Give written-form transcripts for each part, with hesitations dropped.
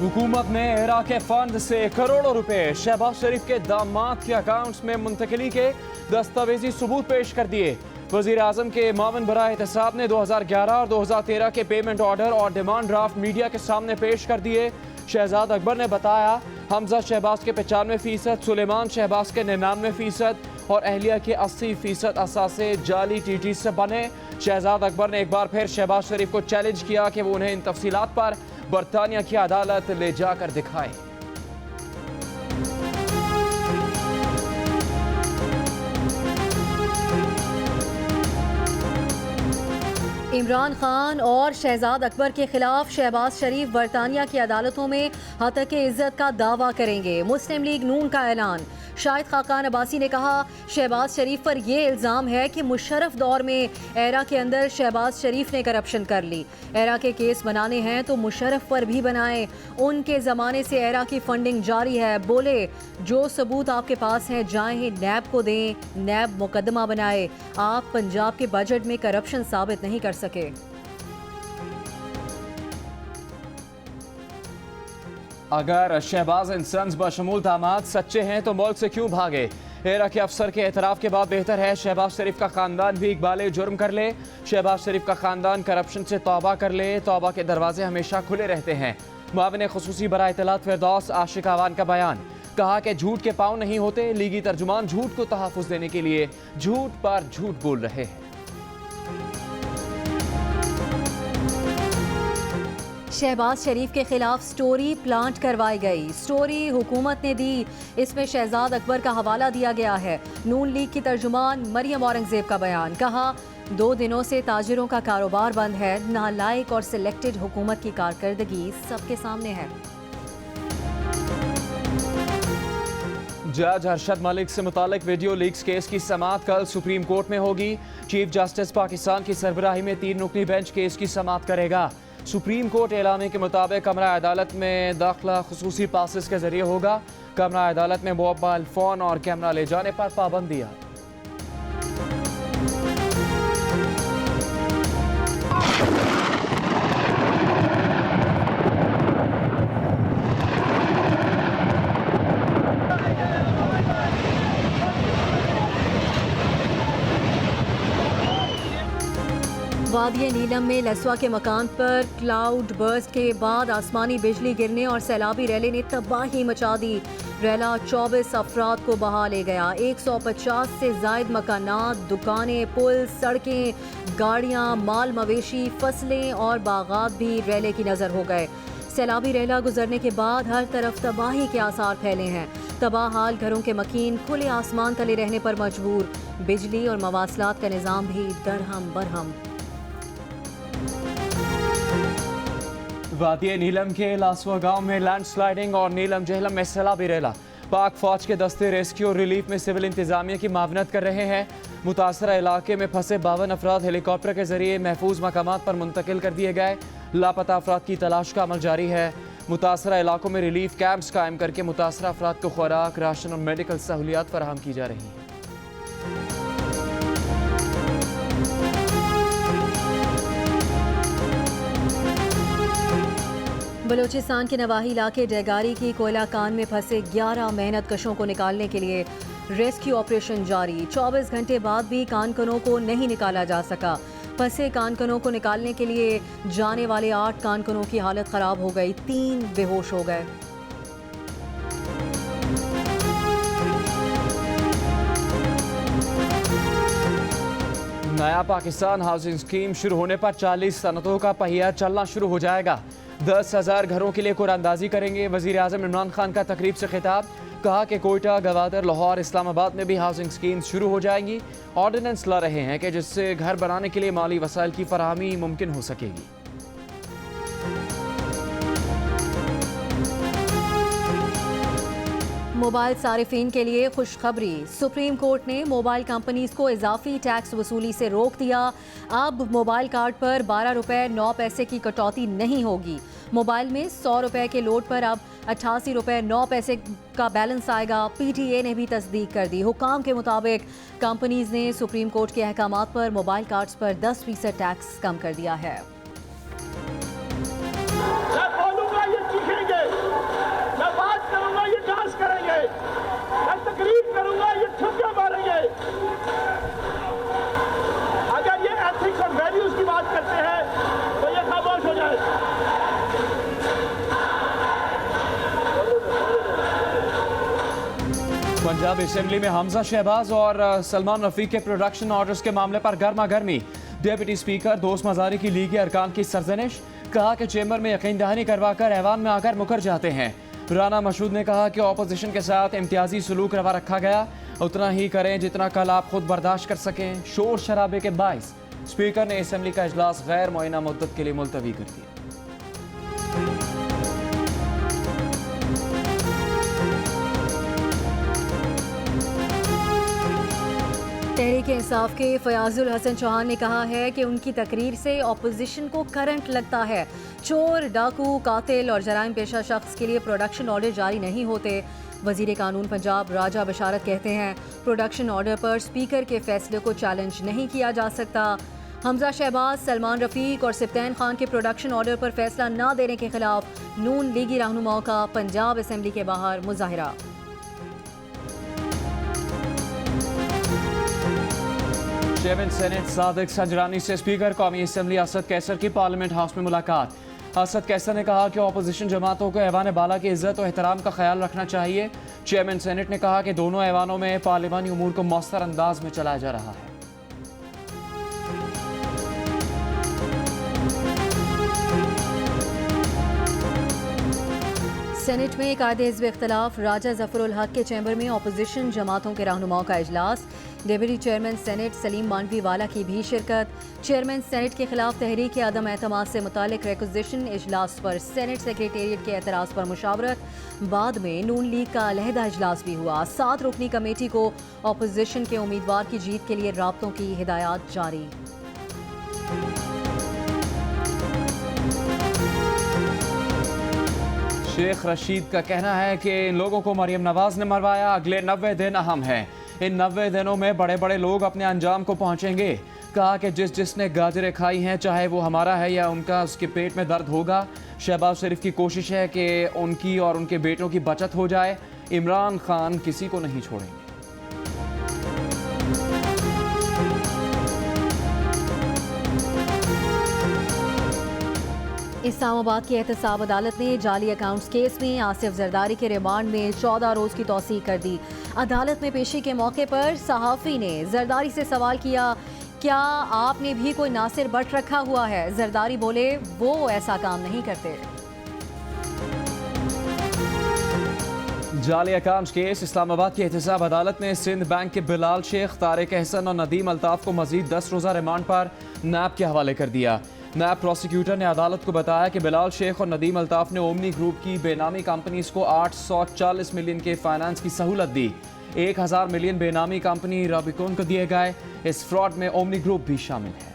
हुकूमत ने एरा के फंड से करोड़ों रुपए शहबाज शरीफ के दामाद के अकाउंट्स में मुंतकली के दस्तावेजी सबूत पेश कर दिए। वजीर आजम के मावन बराए एहतसाब ने 2011 और 2013 के पेमेंट ऑर्डर और डिमांड ड्राफ्ट मीडिया के सामने पेश कर दिए। शहजाद अकबर ने बताया हमजा शहबाज के 95%, सुलेमान शहबाज के 99% और अहलिया के 80% असासे जाली टीटी से बने। शहजाद अकबर ने एक बार फिर शहबाज शरीफ को चैलेंज किया कि वो उन्हें इन तफसीलात पर बरतानिया की अदालत ले जाकर दिखाए। इमरान खान और शहजाद अकबर के खिलाफ शहबाज शरीफ बरतानिया की अदालतों में हतक इज्जत का दावा करेंगे। मुस्लिम लीग नून का ऐलान। शाहिद खाकान अब्बासी ने कहा शहबाज शरीफ पर यह इल्ज़ाम है कि मुशर्रफ दौर में एरा के अंदर शहबाज शरीफ ने करप्शन कर ली। एरा के केस बनाने हैं तो मुशर्रफ पर भी बनाएं। उनके ज़माने से एरा की फंडिंग जारी है। बोले जो सबूत आपके पास हैं जाएं नैब को दें, नैब मुकदमा बनाए। आप पंजाब के बजट में करप्शन साबित नहीं कर सके। अगर शहबाज एंड सन्स बशमूल दामाद सच्चे हैं तो मुल्क से क्यों भागे? एरा के अफसर के एतराफ़ के बाद बेहतर है शहबाज शरीफ का खानदान भी इकबाल जुर्म कर ले। शहबाज शरीफ का खानदान करप्शन से तौबा कर ले। तौबा के दरवाजे हमेशा खुले रहते हैं। मुआविन खुसूसी बराए इत्तलात फिरदौस आशिक आवान का बयान। कहा कि झूठ के पाँव नहीं होते। लीगी तर्जुमान झूठ को तहफ़्फ़ुज़ देने के लिए झूठ पर झूठ बोल रहे हैं। शहबाज शरीफ के खिलाफ स्टोरी प्लांट करवाई गई। स्टोरी हुकूमत ने दी। इसमें शहजाद अकबर का हवाला दिया गया है। नून लीग की तर्जुमान मरियम औरंगजेब का बयान। कहा 2 दिनों से ताजिरों का कारोबार बंद है। नालायक और सिलेक्टेड हुकूमत की कारकर्दगी सबके सामने है। जज अरशद मलिक से मुतालिक वीडियो लीक्स केस की समाअत कल सुप्रीम कोर्ट में होगी। चीफ जस्टिस पाकिस्तान की सरबराही में 3 रुकनी बेंच केस की समाअत करेगा। सुप्रीम कोर्ट एलामे के मुताबिक कमरा अदालत में दाखिला खुसूसी पासेस के जरिए होगा। कमरा अदालत में मोबाइल फ़ोन और कैमरा ले जाने पर पाबंदी है। वादिया नीलम में लसवा के मकान पर क्लाउड बर्स्ट के बाद आसमानी बिजली गिरने और सैलाबी रैले ने तबाही मचा दी। रैला 24 अफराद को बहा ले गया। 150 से जायद मकानात, दुकानें, पुल, सड़कें, गाड़ियां, माल मवेशी, फसलें और बागात भी रैले की नज़र हो गए। सैलाबी रैला गुजरने के बाद हर तरफ तबाही के आसार फैले हैं। तबाह हाल घरों के मकीन खुले आसमान तले रहने पर मजबूर। बिजली और मवासलात का निज़ाम भी दरहम बरहम। वादिया नीलम के लासवा गांव में लैंडस्लाइडिंग और नीलम जहलम में सैलाबी रैला। पाक फौज के दस्ते रेस्क्यू और रिलीफ में सिविल इंतजामिया की मावनत कर रहे हैं। मुतासरा इलाके में फंसे 52 अफराद हेलीकॉप्टर के जरिए महफूज मकामात पर मुंतकिल कर दिए गए। लापता अफराद की तलाश का अमल जारी है। मुतासरा इलाकों में रिलीफ कैंप्स कायम करके मुतासरा अफराद को खुराक, राशन और मेडिकल सहूलियात फराहम की जा रही हैं। बलूचिस्तान के नवाही इलाके डेगारी की कोयला कान में फंसे 11 मेहनत कशों को निकालने के लिए रेस्क्यू ऑपरेशन जारी। 24 घंटे बाद भी कानकनों को नहीं निकाला जा सका। फंसे कानकनों को निकालने के लिए जाने वाले 8 कानकनों की हालत खराब हो गई। 3 बेहोश हो गए। नया पाकिस्तान हाउसिंग स्कीम शुरू होने पर 40 सनतों का पहिया चलना शुरू हो जाएगा। 10,000 घरों के लिए कुरानंदाजी करेंगे। वजीर आजम इमरान खान का तकरीब से खिताब। कहा कि कोयटा, गवादर, लाहौर, इस्लामाबाद में भी हाउसिंग स्कीम्स शुरू हो जाएंगी। ऑर्डिनेंस ला रहे हैं कि जिससे घर बनाने के लिए माली वसाइल की फराहमी मुमकिन हो सकेगी। मोबाइल सारिफीन के लिए खुशखबरी। सुप्रीम कोर्ट ने मोबाइल कंपनीज को इजाफी टैक्स वसूली से रोक दिया। अब मोबाइल कार्ड पर 12 रुपये 9 पैसे की कटौती नहीं होगी। मोबाइल में 100 रुपये के लोड पर अब 88 रुपये 9 पैसे का बैलेंस आएगा। PTA ने भी तस्दीक कर दी। हुकाम के मुताबिक कंपनीज ने सुप्रीम कोर्ट के अहकामात पर मोबाइल कार्ड्स पर 10% टैक्स कम कर दिया है। पंजाब असेंबली में हमजा शहबाज और सलमान रफीक के प्रोडक्शन ऑर्डर्स के मामले पर गर्मा गर्मी। डिप्टी स्पीकर दोस्त मजारी की लीगी अरकान की सरजनिश, कहा कि चेंबर में यकीन दहानी करवाकर ऐवान में आकर मुकर जाते हैं। राना मशहूद ने कहा कि ऑपोजिशन के साथ इम्तियाजी सलूक रवा रखा गया, उतना ही करें जितना कल आप खुद बर्दाश्त कर सकें। शोर शराबे के बाइस स्पीकर ने असेंबली का इजलास गैर मुअय्यना मुद्दत के लिए मुलतवी कर दिया। तहरीक इंसाफ के फयाजुल हसन चौहान ने कहा है कि उनकी तकरीर से ऑपोजिशन को करंट लगता है। चोर, डाकू, कातिल और जराइम पेशा शख्स के लिए प्रोडक्शन ऑर्डर जारी नहीं होते। वजीर कानून पंजाब राजा बशारत कहते हैं प्रोडक्शन ऑर्डर पर स्पीकर के फैसले को चैलेंज नहीं किया जा सकता। हमजा शहबाज, सलमान रफीक और सिफ्तैन खान के प्रोडक्शन ऑर्डर पर फैसला न देने के खिलाफ नून लीगी रहनुमाओं का पंजाब असेंबली के बाहर मुजाहिरा। चेयरमैन सेनेट सादिक संजरानी से स्पीकर कौमी असेंबली असद कैसर की पार्लियामेंट हाउस में मुलाकात। असद कैसर ने कहा कि ऑपोजिशन जमातों को ऐवान बाला की इज्जत और एहतराम का ख्याल रखना चाहिए। चेयरमैन सेनेट ने कहा कि दोनों ऐवानों में पार्लिमानी उमूर को मौसर अंदाज में चलाया जा रहा है। सेनेट में कायदे हिज़्ब इख्तलाफ, राजा ज़फ़रुल हक के चैम्बर में ऑपोजिशन जमातों के रहनुमाओं का इजलास। Deputy chairman senate Saleem Mandviwalla की भी शिरकत। चेयरमैन सेनेट के खिलाफ तहरीक के अदम एतमाद से मुतालिक रिक्विजिशन इजलास पर सेनेट सेक्रेटेरिएट के एतराज़ पर मुशावरत। बाद में नून लीग का अलहदा इजलास भी हुआ। 7 रुकनी कमेटी को ऑपोजिशन के उम्मीदवार की जीत के लिए राब्तों की हिदायत जारी। शेख रशीद का कहना है कि इन लोगों को मरियम नवाज ने मरवाया, अगले 90 दिन अहम हैं। इन 90 दिनों में बड़े बड़े लोग अपने अंजाम को पहुंचेंगे। कहा कि जिसने गाजरें खाई हैं, चाहे वो हमारा है या उनका, उसके पेट में दर्द होगा। शहबाज शरीफ की कोशिश है कि उनकी और उनके बेटों की बचत हो जाए। इमरान खान किसी को नहीं छोड़ेंगे। इस्लामाबाद की एहतसाब अदालत ने जाली अकाउंट्स केस में आसिफ जरदारी के रिमांड में 14 रोज की तौसीह कर दी। अदालत में पेशी के मौके पर सहाफ़ी ने जरदारी से सवाल किया, क्या आपने भी कोई नासिर बट रखा हुआ है? जरदारी बोले वो ऐसा काम नहीं करते। जाली अकाउंट्स केस, इस्लामाबाद की एहतसाब अदालत ने सिंध बैंक के बिलाल शेख, तारिक अहसन और नदीम अल्ताफ को मजीद 10 रोज़ा रिमांड पर नैब के हवाले कर दिया। नैब प्रोसिक्यूटर ने अदालत को बताया कि बिलाल शेख और नदीम अल्ताफ ने ओमनी ग्रुप की बेनामी कंपनीज को 840 मिलियन के फाइनेंस की सहूलत दी। 1000 मिलियन बेनामी कंपनी रबिकॉन को दिए गए। इस फ्रॉड में ओमनी ग्रुप भी शामिल है।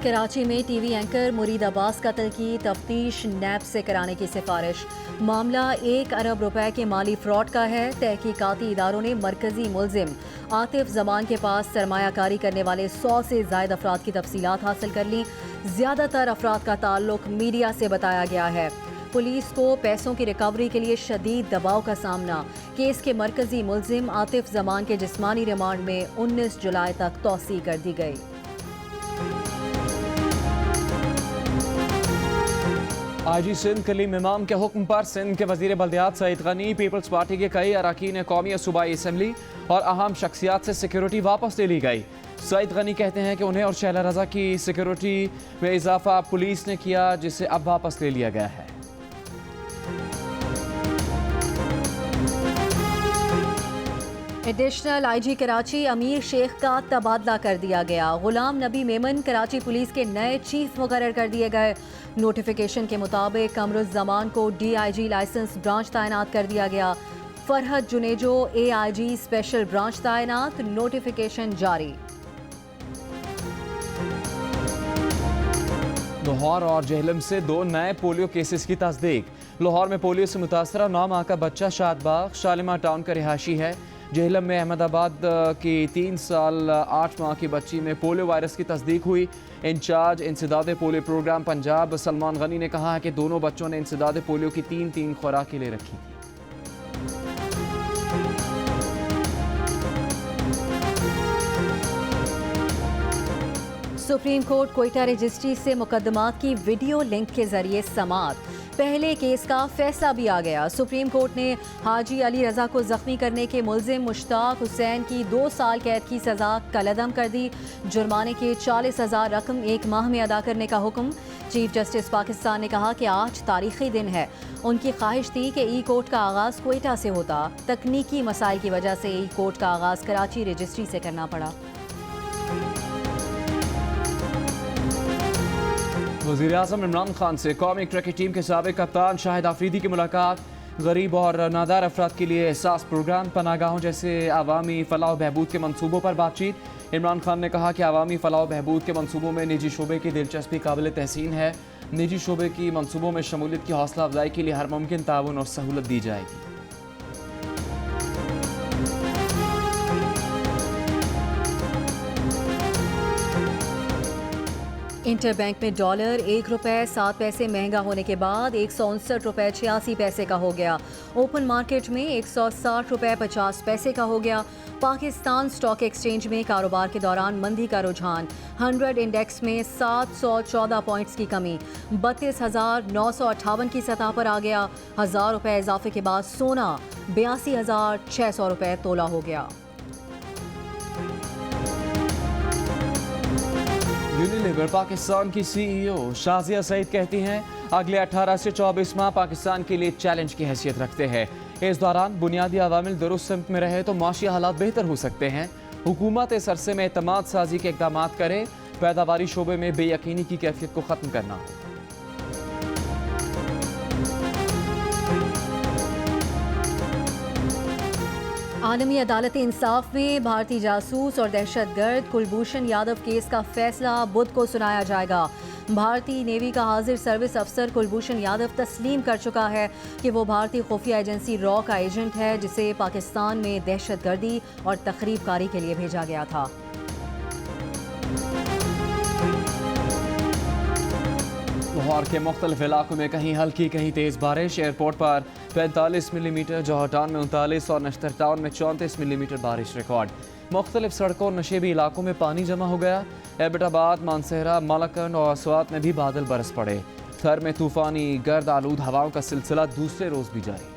कराची में टीवी एंकर मुरीद अब्बास कत्ल की तफ्तीश नैब से कराने की सिफारिश। मामला 1 अरब रुपए के माली फ्रॉड का है। तहकीकाती इदारों ने मरकजी मुलजिम आतिफ जमान के पास सरमायाकारी करने वाले 100 से ज़ायद अफराद की तफसीलात हासिल कर ली। ज़्यादातर अफराद का ताल्लुक मीडिया से बताया गया है। पुलिस को पैसों की रिकवरी के लिए शदीद दबाव का सामना। केस के मरकजी मुलजिम आतिफ जमान के जिस्मानी रिमांड में 19 जुलाई तक तौसीह कर दी गई। आईजी सिंध कलीम इमाम के हुक्म पर सिंध के वजीर बल्दियात सईद गनी, पीपल्स पार्टी के कई अरकान कौमी और सूबाई असम्बली और अहम शख्सियात से सिक्योरिटी वापस ले ली गई। सईद गनी कहते हैं कि उन्हें और शैला रजा की सिक्योरिटी में इजाफा पुलिस ने किया, जिसे अब वापस ले लिया गया है। एडिशनल आईजी कराची अमीर शेख का तबादला कर दिया गया। गुलाम नबी मेमन कराची पुलिस के नए चीफ मुकर्रर कर दिए गए। नोटिफिकेशन के मुताबिक कमरुज़्ज़मान को DIG लाइसेंस ब्रांच तैनात कर दिया गया। Farhat Junejo AIG special branch तैनात। नोटिफिकेशन जारी। लाहौर और जेहलम से 2 नए पोलियो केसेस की तस्दीक। लाहौर में पोलियो से मुतासरा 9 माह का बच्चा शादबाग शालिमार टाउन का रिहायशी है। जेहलम में अहमदाबाद की 3 साल 8 माह की बच्ची में पोलियो वायरस की तस्दीक हुई। इंचार्ज इंसदाद पोलियो प्रोग्राम पंजाब सलमान गनी ने कहा है कि दोनों बच्चों ने इंसदाद पोलियो की 3 खुराकें ले रखी थी। सुप्रीम कोर्ट कोयटा रजिस्ट्री से मुकदमात की वीडियो लिंक के जरिए समाअत। पहले केस का फैसला भी आ गया। सुप्रीम कोर्ट ने हाजी अली रजा को जख्मी करने के मुलजिम मुश्ताक हुसैन की 2 साल कैद की सजा कलअदम कर दी। जुर्माने के 40,000 रकम 1 माह में अदा करने का हुक्म। चीफ जस्टिस पाकिस्तान ने कहा कि आज तारीखी दिन है। उनकी ख्वाहिश थी कि ई कोर्ट का आगाज़ कोयटा से होता। तकनीकी मसाइल की वजह से ई कोर्ट का आगाज़ कराची रजिस्ट्री से करना पड़ा। वज़ीर-ए-आज़म इमरान खान से कौमी क्रिकेट टीम के साबिक़ कप्तान शाहिद आफरीदी की मुलाकात। गरीब और नादार अफराद के लिए एहसास प्रोग्राम, पनागाहों जैसे अवामी फलाह बहबूद के मनसूबों पर बातचीत। इमरान खान ने कहा कि अवामी फलाह बहबूद के मनसूबों में निजी शोबे की दिलचस्पी काबिल तहसीन है। निजी शोबे की मनसूबों में शमूलियत की हौसला अफजाई के लिए हर मुमकिन ताउन और सहूलत दी जाएगी। इंटर बैंक में डॉलर 1 रुपये 7 पैसे महंगा होने के बाद 159 रुपये 86 पैसे का हो गया। ओपन मार्केट में 160 रुपये 50 पैसे का हो गया। पाकिस्तान स्टॉक एक्सचेंज में कारोबार के दौरान मंदी का रुझान। 100 इंडेक्स में 714 पॉइंट्स की कमी, 32,958 की सतह पर आ गया। 1,000 रुपये इजाफे के बाद सोना 82,600 रुपये तोला हो गया। यूनिलीवर पाकिस्तान की सीईओ शाजिया सईद कहती हैं अगले 18 से 24 माह पाकिस्तान के लिए चैलेंज की हैसियत रखते हैं। इस दौरान बुनियादी अवामिल दुरुस्त सिमत में रहे तो माशी हालात बेहतर हो सकते हैं। हुकूमत इस अरसे में एतमाद साजी के इक़दाम करे, पैदावारी शोबे में बेयकीनी की कैफियत को ख़त्म करना हो। आलमी अदालत इंसाफ में भारतीय जासूस और दहशतगर्द कुलभूषण यादव केस का फैसला बुध को सुनाया जाएगा। भारतीय नेवी का हाजिर सर्विस अफसर कुलभूषण यादव तस्लीम कर चुका है कि वो भारतीय खुफिया एजेंसी रॉ का एजेंट है, जिसे पाकिस्तान में दहशतगर्दी और तखरीबकारी के लिए भेजा गया था। लाहौर के मुख्तलिफ इलाकों में कहीं हल्की कहीं तेज़ बारिश। एयरपोर्ट पर 45 मिलीमीटर, जौहर टाउन में 39 और नश्तर टाउन में 34 मिलीमीटर बारिश रिकॉर्ड। मुख्तलिफ सड़कों और नशेबी इलाकों में पानी जमा हो गया। एबटाबाद, मानसहरा, मालाकंड और स्वात में भी बादल बरस पड़े। थर में तूफानी गर्द आलूद हवाओं का सिलसिला दूसरे रोज भी जारी।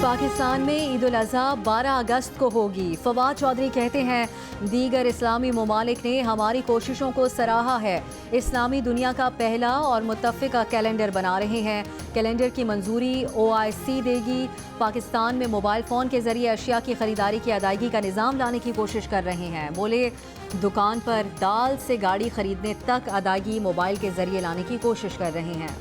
पाकिस्तान में ईद उल अज़हा 12 अगस्त को होगी। फवाद चौधरी कहते हैं दीगर इस्लामी ममालिक ने हमारी कोशिशों को सराहा है। इस्लामी दुनिया का पहला और मुत्तफ़िका कैलेंडर बना रहे हैं। कैलेंडर की मंजूरी OIC देगी। पाकिस्तान में मोबाइल फ़ोन के ज़रिए अशिया की ख़रीदारी की अदायगी का निज़ाम लाने की कोशिश कर रहे हैं। बोले दुकान पर दाल से गाड़ी ख़रीदने तक अदायगी मोबाइल के ज़रिए लाने की कोशिश कर रहे हैं।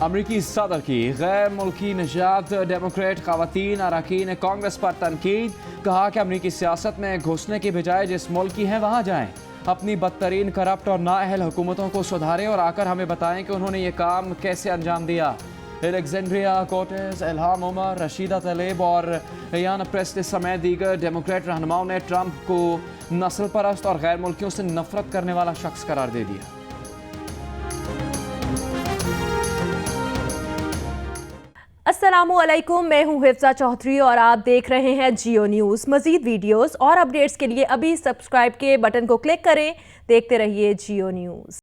अमरीकी सदर की गैर मुल्की निजात डेमोक्रेट ख़वातीन अरकान कांग्रेस पर तनकीद। कहा कि अमरीकी सियासत में घुसने की बजाय जिस मुल्क की हैं वहाँ जाएं, अपनी बदतरीन करप्ट और नाअहल हुकूमतों को सुधारें और आकर हमें बताएं कि उन्होंने ये काम कैसे अंजाम दिया। Alexandria Cortez, Ilhan Omar, Rashida Tlaib और याना प्रेस्टे समेत दीगर डेमोक्रेट रहनुमाओं ने ट्रंप को नस्ल परस्त और गैर मुल्कियों से नफरत करने वाला शख्स करार दे दिया। अस्सलामुअलैकुम, मैं हूं हिफ्जा चौधरी और आप देख रहे हैं जियो न्यूज़। मज़ीद वीडियोस और अपडेट्स के लिए अभी सब्सक्राइब के बटन को क्लिक करें। देखते रहिए जियो न्यूज़।